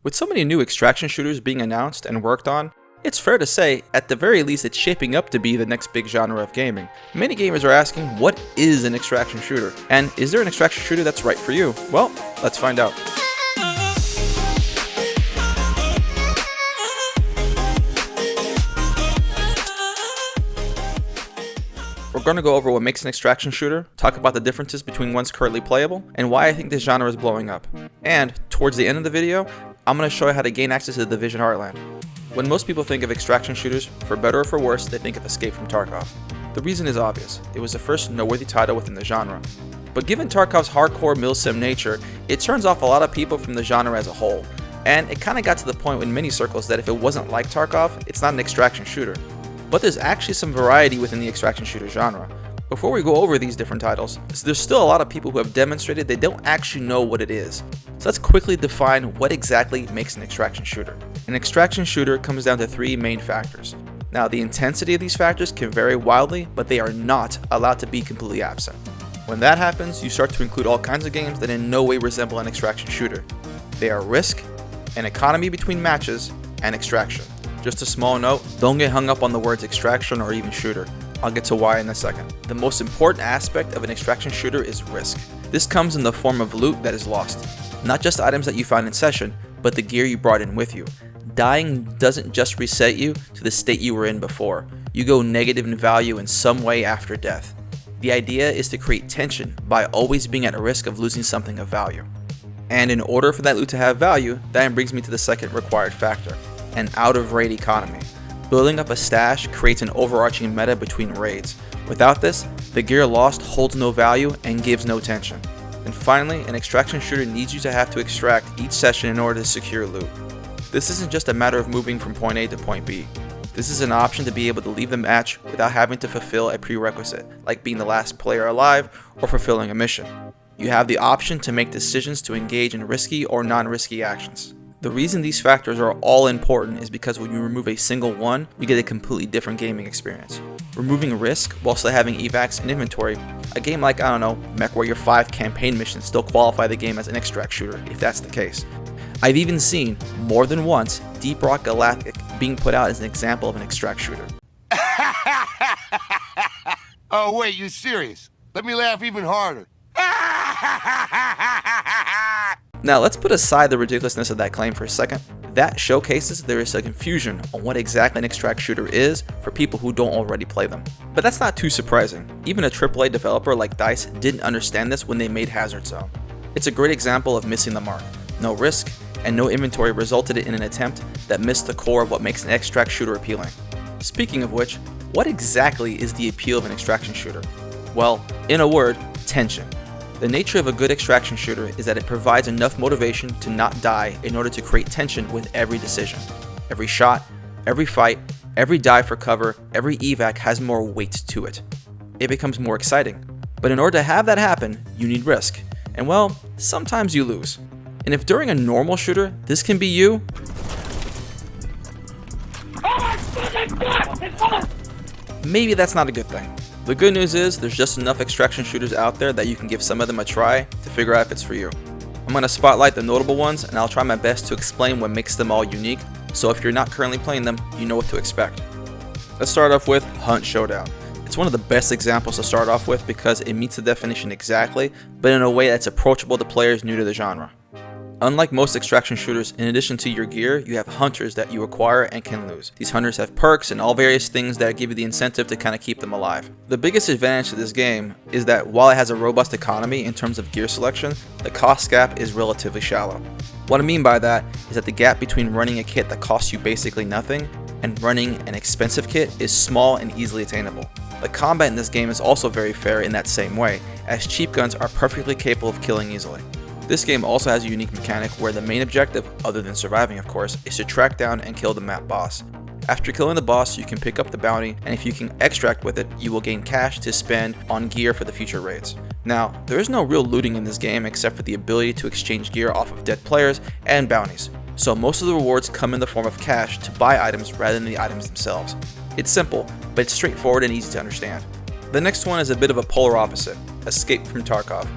With so many new extraction shooters being announced and worked on, it's fair to say, at the very least, it's shaping up to be the next big genre of gaming. Many gamers are asking, what is an extraction shooter? And is there an extraction shooter that's right for you? Well, let's find out. We're going to go over what makes an extraction shooter, talk about the differences between ones currently playable, and why I think this genre is blowing up. And, towards the end of the video, I'm going to show you how to gain access to the Division Heartland. When most people think of extraction shooters, for better or for worse, they think of Escape from Tarkov. The reason is obvious, it was the first noteworthy title within the genre. But given Tarkov's hardcore milsim nature, it turns off a lot of people from the genre as a whole. And it kinda got to the point in many circles that if it wasn't like Tarkov, it's not an extraction shooter. But there's actually some variety within the extraction shooter genre. Before we go over these different titles, there's still a lot of people who have demonstrated they don't actually know what it is. So let's quickly define what exactly makes an extraction shooter. An extraction shooter comes down to three main factors. Now, the intensity of these factors can vary wildly, but they are not allowed to be completely absent. When that happens, you start to include all kinds of games that in no way resemble an extraction shooter. They are risk, an economy between matches, and extraction. Just a small note, don't get hung up on the words extraction or even shooter. I'll get to why in a second. The most important aspect of an extraction shooter is risk. This comes in the form of loot that is lost. Not just items that you found in session, but the gear you brought in with you. Dying doesn't just reset you to the state you were in before. You go negative in value in some way after death. The idea is to create tension by always being at risk of losing something of value. And in order for that loot to have value, that brings me to the second required factor, an out-of-raid economy. Building up a stash creates an overarching meta between raids. Without this, the gear lost holds no value and gives no tension. And finally, an extraction shooter needs you to have to extract each session in order to secure loot. This isn't just a matter of moving from point A to point B. This is an option to be able to leave the match without having to fulfill a prerequisite, like being the last player alive or fulfilling a mission. You have the option to make decisions to engage in risky or non-risky actions. The reason these factors are all important is because when you remove a single one, you get a completely different gaming experience. Removing risk while still having evacs and inventory, a game like, MechWarrior 5 campaign missions still qualify the game as an extract shooter, if that's the case. I've even seen, more than once, Deep Rock Galactic being put out as an example of an extract shooter. Oh wait, you serious? Let me laugh even harder. Now let's put aside the ridiculousness of that claim for a second. That showcases there is a confusion on what exactly an extract shooter is for people who don't already play them. But that's not too surprising. Even a AAA developer like DICE didn't understand this when they made Hazard Zone. It's a great example of missing the mark. No risk and no inventory resulted in an attempt that missed the core of what makes an extract shooter appealing. Speaking of which, what exactly is the appeal of an extraction shooter? Well, in a word, tension. The nature of a good extraction shooter is that it provides enough motivation to not die in order to create tension with every decision. Every shot, every fight, every dive for cover, every evac has more weight to it. It becomes more exciting. But in order to have that happen, you need risk. And well, sometimes you lose. And if during a normal shooter, this can be you, maybe that's not a good thing. The good news is there's just enough extraction shooters out there that you can give some of them a try to figure out if it's for you. I'm going to spotlight the notable ones and I'll try my best to explain what makes them all unique, so if you're not currently playing them, you know what to expect. Let's start off with Hunt Showdown. It's one of the best examples to start off with because it meets the definition exactly, but in a way that's approachable to players new to the genre. Unlike most extraction shooters, in addition to your gear, you have hunters that you acquire and can lose. These hunters have perks and all various things that give you the incentive to kind of keep them alive. The biggest advantage to this game is that while it has a robust economy in terms of gear selection, the cost gap is relatively shallow. What I mean by that is that the gap between running a kit that costs you basically nothing and running an expensive kit is small and easily attainable. The combat in this game is also very fair in that same way, as cheap guns are perfectly capable of killing easily. This game also has a unique mechanic where the main objective, other than surviving of course, is to track down and kill the map boss. After killing the boss, you can pick up the bounty, and if you can extract with it, you will gain cash to spend on gear for the future raids. Now, there is no real looting in this game except for the ability to exchange gear off of dead players and bounties, so most of the rewards come in the form of cash to buy items rather than the items themselves. It's simple, but it's straightforward and easy to understand. The next one is a bit of a polar opposite, Escape from Tarkov.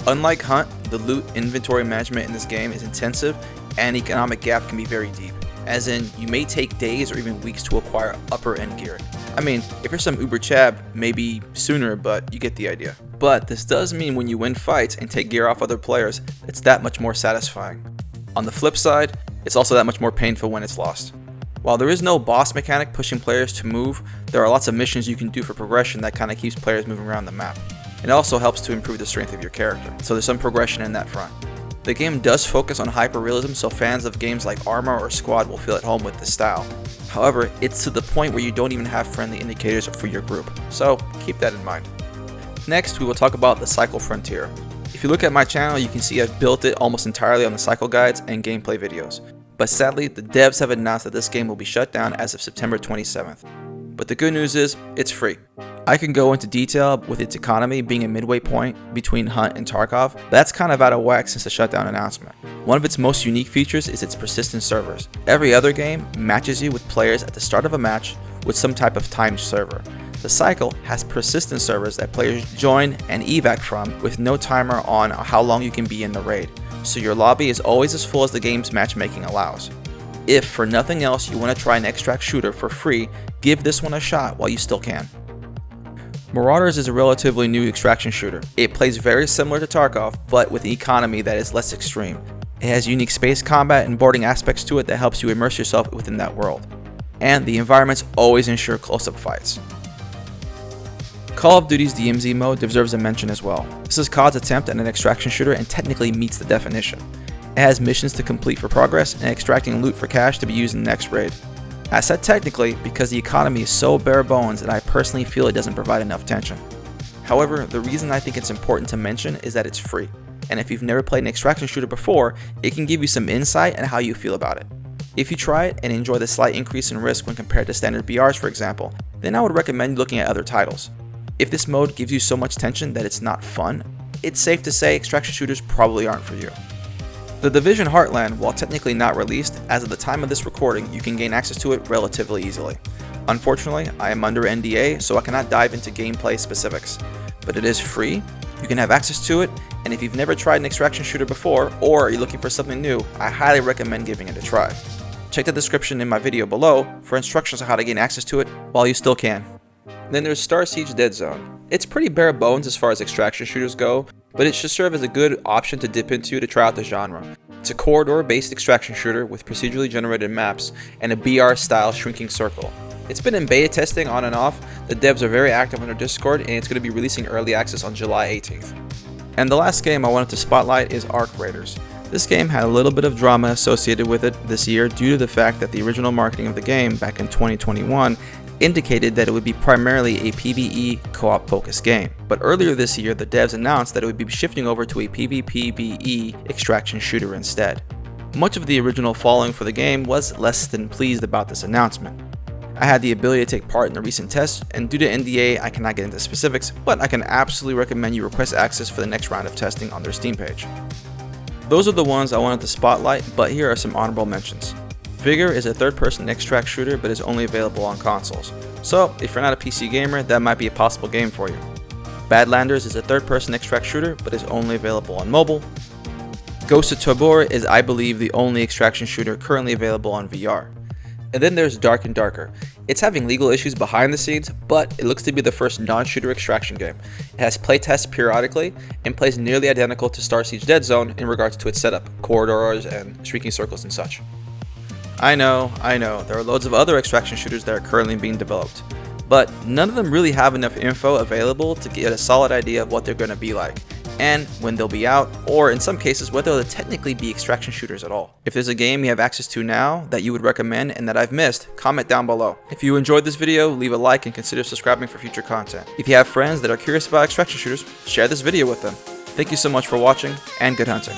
Unlike Hunt, the loot inventory management in this game is intensive and economic gap can be very deep, as in you may take days or even weeks to acquire upper end gear. I mean, if you're some uber chab, maybe sooner, but you get the idea. But this does mean when you win fights and take gear off other players, it's that much more satisfying. On the flip side, it's also that much more painful when it's lost. While there is no boss mechanic pushing players to move, there are lots of missions you can do for progression that kind of keeps players moving around the map. It also helps to improve the strength of your character, so there's some progression in that front. The game does focus on hyper-realism, so fans of games like Arma or Squad will feel at home with this style. However, it's to the point where you don't even have friendly indicators for your group, so keep that in mind. Next, we will talk about the Cycle Frontier. If you look at my channel, you can see I've built it almost entirely on the cycle guides and gameplay videos. But sadly, the devs have announced that this game will be shut down as of September 27th. But the good news is, it's free. I can go into detail with its economy being a midway point between Hunt and Tarkov, but that's kind of out of whack since the shutdown announcement. One of its most unique features is its persistent servers. Every other game matches you with players at the start of a match with some type of timed server. The Cycle has persistent servers that players join and evac from with no timer on how long you can be in the raid, so your lobby is always as full as the game's matchmaking allows. If for nothing else you want to try an extract shooter for free, give this one a shot while you still can. Marauders is a relatively new extraction shooter. It plays very similar to Tarkov, but with an economy that is less extreme. It has unique space combat and boarding aspects to it that helps you immerse yourself within that world. And the environments always ensure close-up fights. Call of Duty's DMZ mode deserves a mention as well. This is COD's attempt at an extraction shooter and technically meets the definition. It has missions to complete for progress and extracting loot for cash to be used in the next raid. I said technically because the economy is so bare bones that I personally feel it doesn't provide enough tension. However, the reason I think it's important to mention is that it's free, and if you've never played an extraction shooter before, it can give you some insight on how you feel about it. If you try it and enjoy the slight increase in risk when compared to standard BRs for example, then I would recommend looking at other titles. If this mode gives you so much tension that it's not fun, it's safe to say extraction shooters probably aren't for you. The Division Heartland, while technically not released, as of the time of this recording, you can gain access to it relatively easily. Unfortunately, I am under NDA, so I cannot dive into gameplay specifics. But it is free, you can have access to it, and if you've never tried an extraction shooter before, or you're looking for something new, I highly recommend giving it a try. Check the description in my video below for instructions on how to gain access to it while you still can. Then there's Star Siege Dead Zone. It's pretty bare bones as far as extraction shooters go, but it should serve as a good option to dip into to try out the genre. It's a corridor-based extraction shooter with procedurally generated maps and a BR-style shrinking circle. It's been in beta testing on and off, the devs are very active on their Discord, and it's going to be releasing early access on July 18th. And the last game I wanted to spotlight is Arc Raiders. This game had a little bit of drama associated with it this year due to the fact that the original marketing of the game back in 2021 indicated that it would be primarily a PvE co-op focused game. But earlier this year, the devs announced that it would be shifting over to a PvPvE extraction shooter instead. Much of the original following for the game was less than pleased about this announcement. I had the ability to take part in the recent tests, and due to NDA I cannot get into specifics, but I can absolutely recommend you request access for the next round of testing on their Steam page. Those are the ones I wanted to spotlight, but here are some honorable mentions. Vigor is a third-person extract shooter but is only available on consoles, so if you're not a PC gamer, that might be a possible game for you. Badlanders is a third-person extract shooter but is only available on mobile. Ghost of Tabor is, I believe, the only extraction shooter currently available on VR. And then there's Dark and Darker. It's having legal issues behind the scenes, but it looks to be the first non-shooter extraction game. It has playtests periodically and plays nearly identical to Star Siege Dead Zone in regards to its setup, corridors, and shrieking circles and such. I know, there are loads of other extraction shooters that are currently being developed, but none of them really have enough info available to get a solid idea of what they're going to be like, and when they'll be out, or in some cases whether they'll technically be extraction shooters at all. If there's a game you have access to now that you would recommend and that I've missed, comment down below. If you enjoyed this video, leave a like and consider subscribing for future content. If you have friends that are curious about extraction shooters, share this video with them. Thank you so much for watching, and good hunting.